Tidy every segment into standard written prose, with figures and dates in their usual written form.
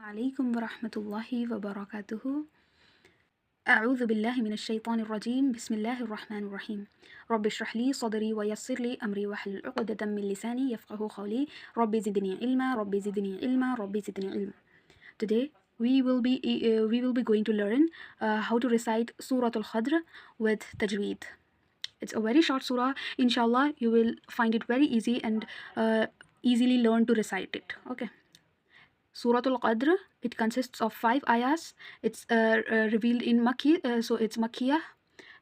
عليكم ورحمة الله وبركاته. أعوذ بالله من الشيطان الرجيم. بسم الله الرحمن الرحيم. رب اشرح لي صدري ويسر لي أمري واحلل عقدة من لساني يفقه قولي. رب زدني علما رب زدني علما رب زدني علما. Today we will be going to learn how to recite Surah Al-Qadr with tajweed. It's a very short surah. Inshallah, you will find it very easy and easily learn to recite it. Okay. Suratul Qadr, it consists of 5 ayahs. It's revealed in Makki, so it's Makkiyah,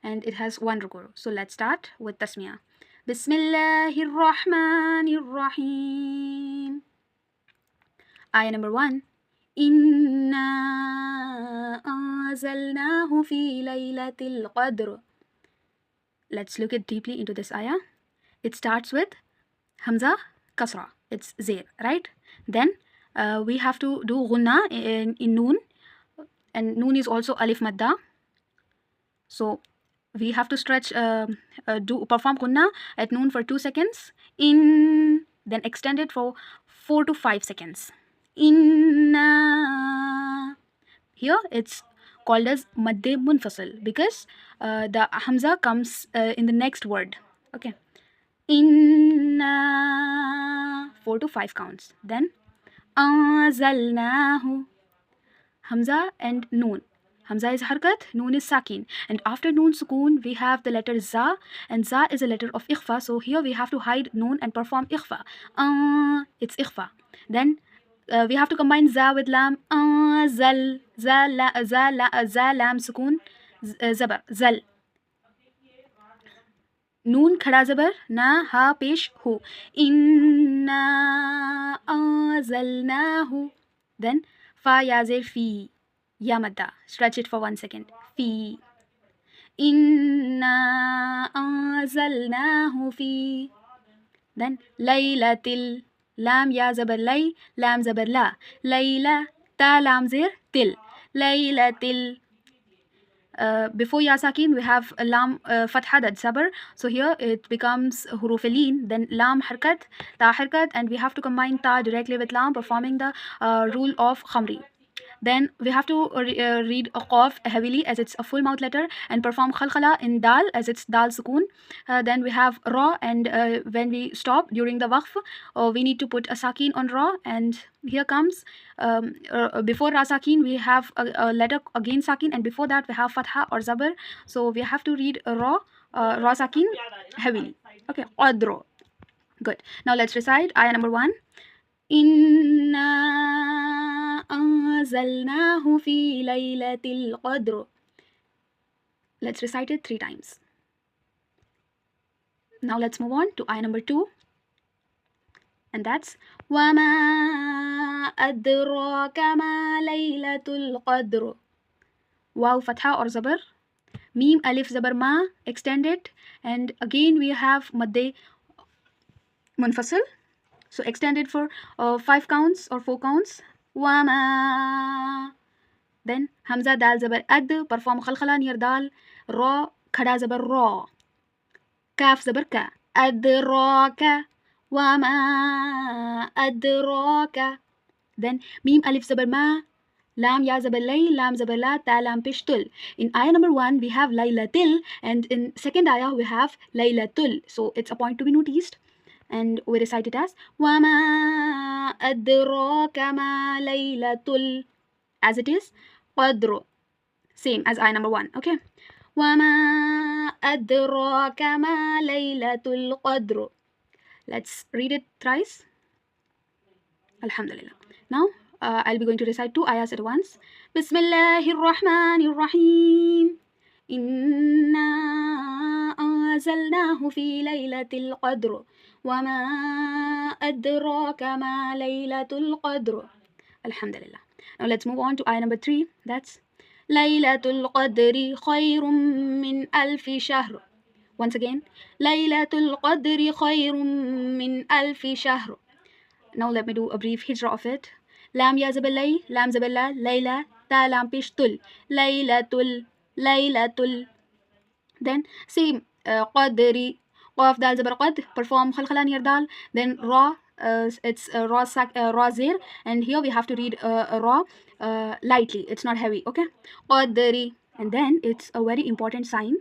and it has 1 ruku. So let's start with Tasmiyah. Bismillahir Rahmanir Rahim. Ayah number 1. Inna anzalnahu fi Laylatil Qadr. Let's look it deeply into this ayah. It starts with Hamza Kasra. It's Zair, right? Then we have to do gunna in noon, and noon is also alif madda. So we have to stretch, perform gunna at noon for 2 seconds, then extend it for 4 to 5 seconds. Inna. Here it's called as madde munfasil because the hamza comes in the next word. Okay. Inna, 4 to 5 counts. Then anzalnahu, hamza and noon. Hamza is harkat, noon is sakin. And after noon sukoon, we have the letter za, and za is a letter of ikhfa. So here we have to hide noon and perform ikhfa. It's ikhfa. Then we have to combine za with lam. Zal, za lam sukoon, zabar, zal. Noon khada zabar, na ha pesh ho. Inna anzalnahu. Then fa ya zir fi, ya madda. Stretch it for 1 second. Fi. Inna anzalnahu fi. Then laylatil, lam ya zabar lay, lam zabar la. Layla, ta lam zir til. Laylatil. Before ya sakin we have lam fatha that sabar, so here it becomes huruf leen, then lam harkat, ta harkat, and we have to combine ta directly with lam, performing the rule of khamri. Then we have to read a qaf heavily as it's a full mouth letter, and perform khalkhala in dal as it's dal sukoon. Then we have ra, and when we stop during the waqf, we need to put a sakin on ra, and here comes before ra sakin we have a letter again sakin, and before that we have fatha or zabar, so we have to read ra sakin heavily. Okay, qadr. Good. Now let's recite ayah number 1. Inna anzalnahu fi Laylatil Qadr. Let's recite it 3 times. Now let's move on to ayah number 2. And that's Wama adraka ma Laylatul Qadr. Waw fatha or zabar. Mim alif zabar ma, extend it. And again we have madde munfasil. So extend it for 5 counts or 4 counts. Wama. Then hamza dal zabar ad, perform khalkhala near dal. Ra khada zabar ra. Kaf zabar ka. Adraka. Wama adraka. Then mim alif zabar ma. Lam ya zabar lay, lam zabar la, ta lam pishtul. In ayah number 1 we have laylatil, and in second ayah we have laylatul. So it's a point to be noticed. And we recite it as Wama adraka ma Laylatul, as it is Qadr, same as ayah number 1. Okay, Wama adraka ma Laylatul Qadr. Let's read it thrice. Alhamdulillah. Now I'll be going to recite 2 ayahs at once. Bismillahir Rahmanir Rahim. Inna anzalnahu fi Laylatil Qadr. وما أدراك ما ليلة القدر. Alhamdulillah. Now let's move on to ayah number 3. That's ليلة القدر خير من ألف شهر. Once again, ليلة القدر خير من ألف شهر. Now let me do a brief hijra of it. Lam ya zabal lay, lam zabal la, layla, ta lam pishtul, laylatul, laylatul. Then same qadri. Qaf dal zabar qad, perform khalkhala near dal. Then ra It's ra zir, and here we have to read ra lightly. It's not heavy. Okay, qadri, and then it's a very important sign.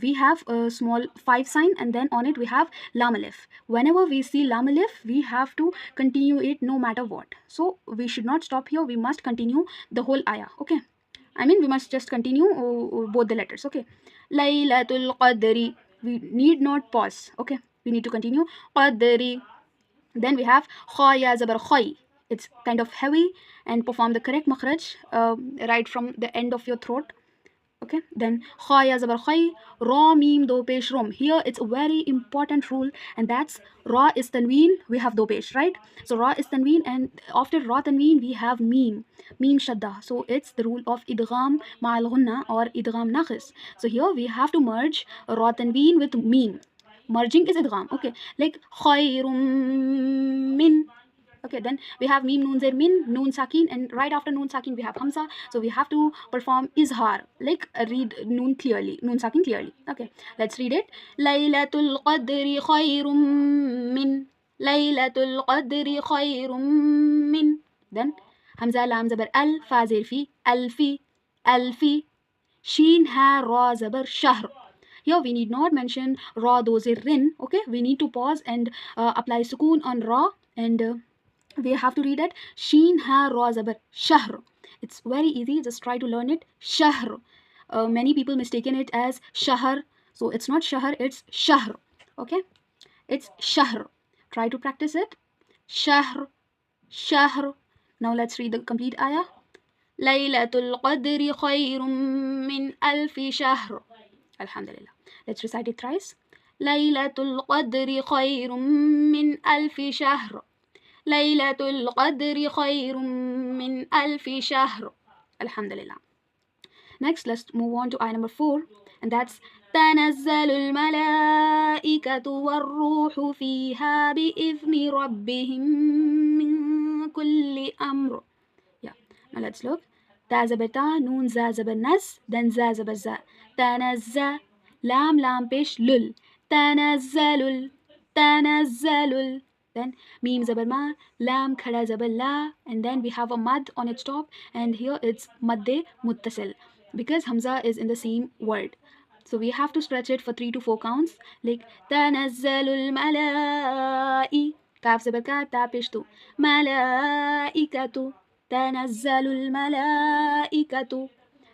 We have a small 5 sign, and then on it we have lam alif. Whenever we see lam alif, we have to continue it no matter what. So we should not stop here. We must continue the whole ayah. Okay, I mean, we must just continue both the letters. Okay, Laylatul qadri. We need not pause. Okay, we need to continue qadri. Then we have khoya zabar khoy. It's kind of heavy, and perform the correct makhraj right from the end of your throat. Okay, then khaya zabar khay, ra mim do pesh rom. Here it's a very important rule, and that's ra is tanween, we have do pesh, right? So ra is tanween, and after ra tanween we have mim shadda. So it's the rule of idgham ma'al ghunna or idgham naqis. So here we have to merge ra tanween with mim. Merging is idgham. Okay, like khayrum min. Okay, then we have mim noon zer min, noon sakin, and right after noon sakin we have hamza. So we have to perform izhar, like read noon clearly, noon sakin clearly. Okay, let's read it. Laylatul qadri khayrum min. Laylatul qadri khayrum min. Then hamza lam zabar al, fa zer fi, alfi, alfi. Sheen ha ra zabar shahr. Here we need not mention ra do zer rin. Okay, we need to pause and apply sukoon on ra, and we have to read it sheen ha ra zabar shahr. It's very easy, just try to learn it. Shahr. Many people mistaken it as shahr, so it's not shahr, it's shahr. Okay, it's shahr. Try to practice it. Shahr, shahr. Now let's read the complete ayah. Laylatul qadri khayrum min alfi shahr. Alhamdulillah. Let's recite it thrice. Laylatul qadri khayrum min alfi shahr. Laylatul qadri khayrum min alfi shahr. Alhamdulillah. Next, let's move on to ayah number 4, and that's تنزل الملائكة والروح فيها بإذن ربهم من كل أمر. Yeah, now let's look. Ta zabar ta, noon za zabar nas, then za zabar za. Tanazza, lam pesh lul. Tanazzalul, tanazzalul. Then mim zabar ma, lam khada zabar la, and then we have a mad on its top, and here it's madde muttasil because hamza is in the same word. So we have to stretch it for 3 to 4 counts, like tanazzalul malai, kaf zabar ka, ta pesh tu, malaikatu, tanazzalul malaikatu.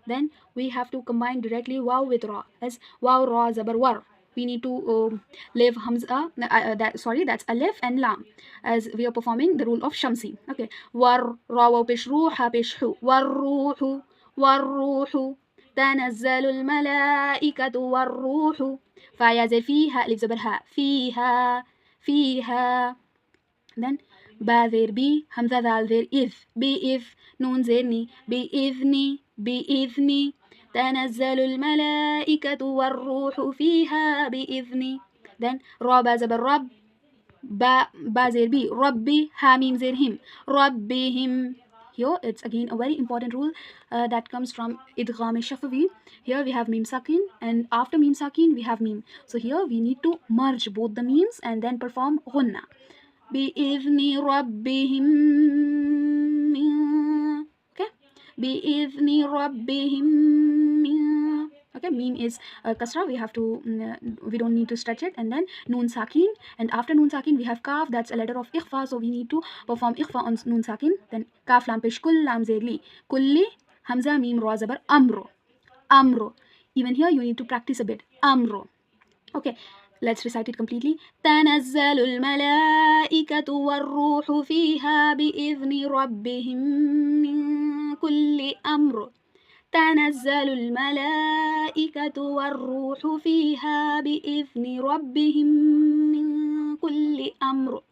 Then we have to combine directly waw with ra, as waw ra zabar war. We need to leave hamza, that's alif and lam, as we are performing the rule of shamsi. Okay, war ra waw pesh ru, ha pesh hu, war ruhu, تنزل الملائكة والروح. فيا زي فيها ألف زبر ها, فيها. Then ba there bi, hamza dal there if, if, noon zerni, بإذني. تنزل الملائكة والروح فيها بإذني. Then را با زبر رب, ba زير بي, ربي, ha mim زير him, ربهم. Here it's again a very important rule that comes from idgham shafawi. Here we have mim sakin, and after mim sakin we have mim. So here we need to merge both the memes and then perform ghunna. بإذن ربهم من. Okay, بإذن ربهم من. Okay, meme is kasra, we have to we don't need to stretch it, and then noon sakin, and after noon sakin we have kaf, that's a letter of ikhfa, so we need to perform ikhfa on noon sakin. Then kaf lam pesh kull, lam zerli, kulli, hamza mim ra zabar amro. Even here you need to practice a bit. Amro. Okay, let's recite it completely. تنزل الملائكة والروح فيها بإذن ربهم من كل أمر. تنزل الملائكة والروح فيها بإذن ربهم من كل أمر.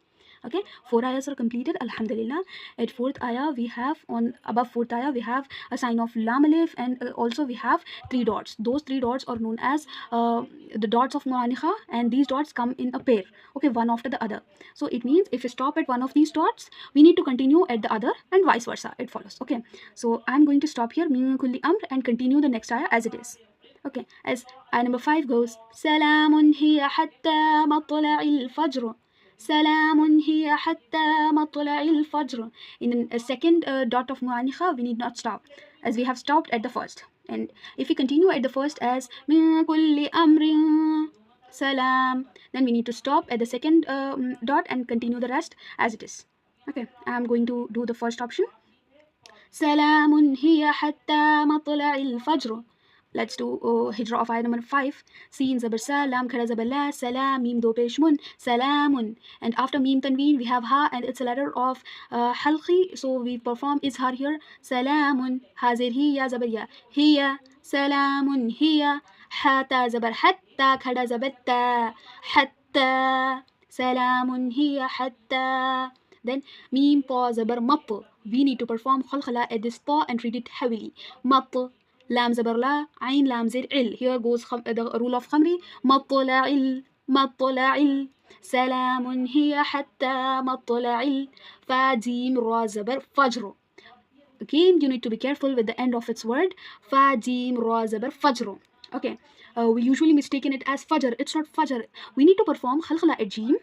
Okay, 4 ayahs are completed, alhamdulillah. At 4th ayah we have, on above 4th ayah we have a sign of lam alif, and also we have 3 dots. Those 3 dots are known as the dots of mu'anikha, and these dots come in a pair, okay, one after the other. So it means if we stop at one of these dots, we need to continue at the other, and vice versa, it follows. Okay, so I'm going to stop here, min kulli amr, and continue the next ayah as it is. Okay, as ayah number 5 goes, Salamun hiya hatta matla'il fajr. سلام هي حتى مطلع الفجر. In a second dot of mu'anikha, we need not stop, as we have stopped at the first. And if we continue at the first as min kulli amrin salam, then we need to stop at the second dot and continue the rest as it is. Okay, I'm going to do the first option. سلام هي حتى مطلع الفجر. Let's do hijra of ayah number 5. Sin zabar sa, lam khada zabar la, salam, mim do pesh mun, salamun. And after mim tanween we have ha, and it's a letter of halqi, so we perform izhar here. Salamun, hazir hiya zabar ya, hiya, salamun hiya, hata zabar hatta, khada zabar ta, hatta, salamun hiya hatta. Then mim pa zabar mat. We need to perform khalkhala at this ta and read it heavily. Mat. لام زبر لا عين لام زر ال. Here goes the rule of خمري. مطلع ال مطلع ال. سلام هي حتى مطلع ال. فاديم را زبر فجر. Again, you need to be careful with the end of its word. Fadim ra zabar fajr. Okay, we usually mistaken it as fajr. It's not fajr. We need to perform khalkhala at jim.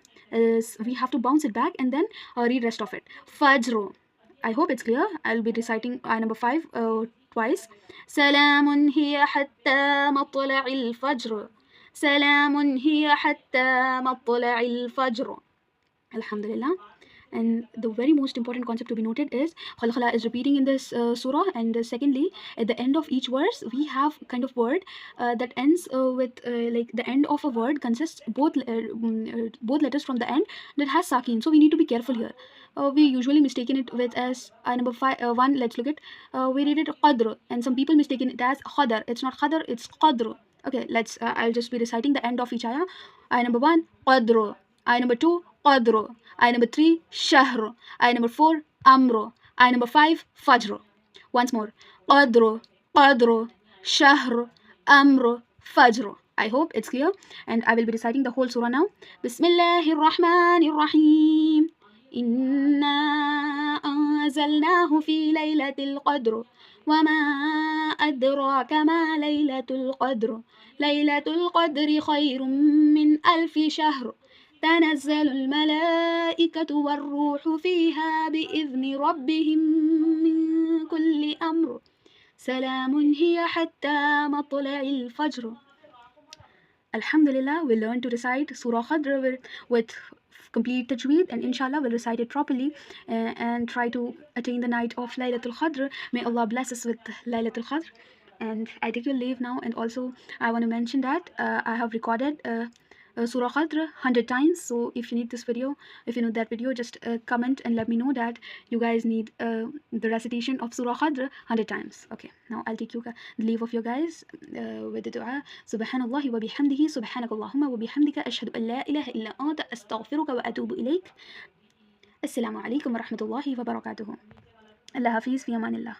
We have to bounce it back and then read rest of it. Fajr. I hope it's clear. I'll be reciting ayah number 5 twice. سلام هي حتى مطلع الفجر. سلام هي حتى مطلع الفجر. Alhamdulillah. And the very most important concept to be noted is khalkhala is repeating in this surah, and secondly, at the end of each verse we have kind of word that ends with like the end of a word consists both letters from the end that has sakin, so we need to be careful here. We usually mistaken it with as number 1. Let's look at we read it qadr, and some people mistaken it as khadr. It's not khadr, it's qadr. Okay, let's I'll just be reciting the end of each ayah. Ayah number 1 qadr, ayah number 2 qadr, ayah number 3 shahr, ayah number 4 amr, ayah number 5 fajr. Once more, qadr, qadr, shahr, amr, fajr. I hope it's clear, and I will be reciting the whole surah now. Bismillahir Rahmanir Rahim. إنا أنزلناه في ليلة القدر وما أدراك ما ليلة القدر ليلة القدر خير من 1000 شهر تنزل الملائكة والروح فيها بإذن ربهم من كل أمر سلام هي حتى مطلع الفجر. Alhamdulillah, we learned to recite Surah Qadr with complete tajweed, and inshallah we'll recite it properly and try to attain the night of Laylatul Qadr. May Allah bless us with Laylatul Qadr. And I take your leave now, and also I want to mention that I have recorded Surah Qadr 100 times. So if you need this video, if you know that video, just comment and let me know that you guys need the recitation of Surah Qadr 100 times. Okay, now I'll take the leave of you guys with the dua. Subhanallah wa bihamdihi, subhanakallahumma wa bihamdika, ashhadu an la ilaha illa anta, astaghfiruka wa atubu ilayk. Assalamu alaikum wa rahmatullahi wa barakatuhu. Allah Hafiz, fi amanillah.